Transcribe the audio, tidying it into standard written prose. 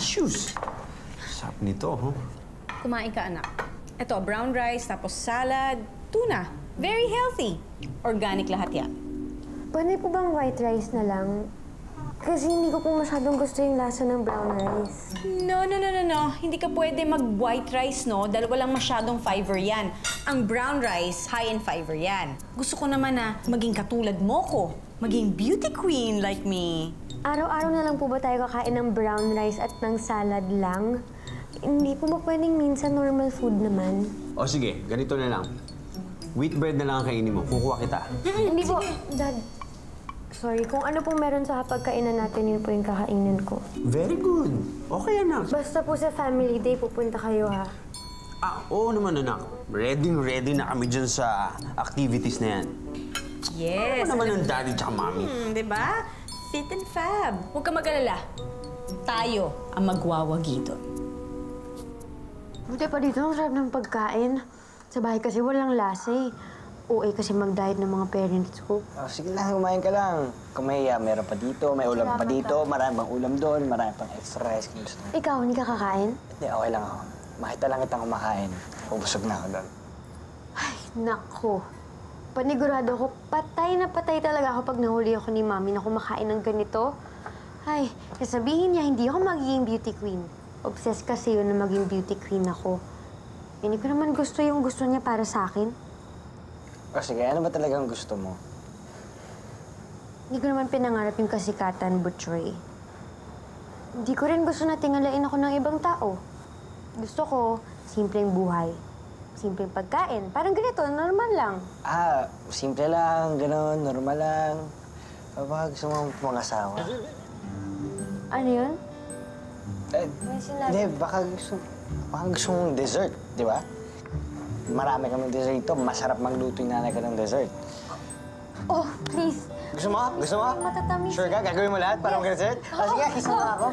Delicious! Sarap nito, huh? Kumain ka, anak. Ito, brown rice, tapos salad, tuna. Very healthy. Organic lahat yan. Pwede po bang white rice na lang? Kasi hindi ko po masyadong gusto yung lasa ng brown rice. No. Hindi ka pwede mag-white rice, no? Dahil walang masyadong fiber yan. Ang brown rice, high in fiber yan. Gusto ko naman na maging katulad mo ko. Maging beauty queen like me. Araw-araw na lang po ba tayo kakain ng brown rice at ng salad lang? Hindi po ba pwedeng minsan normal food naman? O sige, ganito na lang. Wheat bread na lang ang kainin mo. Kukuha kita. Hindi po, Dad. Sorry, kung ano pong meron sa pagkainan natin, yun po yung kakainin ko. Very good. Okay, anak. Basta po sa family day, pupunta kayo, ha? Oo naman, anak. Ready na kami dyan sa activities na yan. Yes. Ano naman ang daddy tsaka mommy? Diba? Fit and fab. Huwag ka mag-alala. Tayo ang magwawagi doon. Buti pa dito, ang sarap ng pagkain. Sa bahay kasi walang lasa eh. OA kasi mag-diet ng mga parents ko. Oh, sige lang, kumain ka lang. Kung may meron pa dito, may ulam pa dito, marami pang ulam doon, marami pang extra rice kung gusto. Ikaw, hindi ka kakain? Hindi, okay lang ako. Makita lang kitang kumakain. Pabusog na ako doon. Ay, nako. Panigurado ko, patay na patay talaga ako pag nahuli ako ni Mami na kumakain ng ganito. Ay, sasabihin niya, hindi ako magiging beauty queen. Obsessed kasi yun na maging beauty queen ako. Hindi ko naman gusto yung gusto niya para sa akin. O sige, ano ba talagang gusto mo? Hindi ko naman pinangarap yung kasikatan, Butchoy. Hindi ko rin gusto na tingalain ako ng ibang tao. Gusto ko, simpleng buhay. Simpleng pagkain. Parang ganito, normal lang. Simple lang, gano'n, normal lang. Baka gusto mo mangasawa? Ano yun? Hindi, baka gusto mong dessert, di ba? Marami kaming dessert dito. Masarap magluto yung nanay ko ng dessert. Oh, please. Gusto mo? Gusto mo? Matatamis. Sure ka? Gagawin mo lahat para mag-dessert? Sige, kiss mo ako.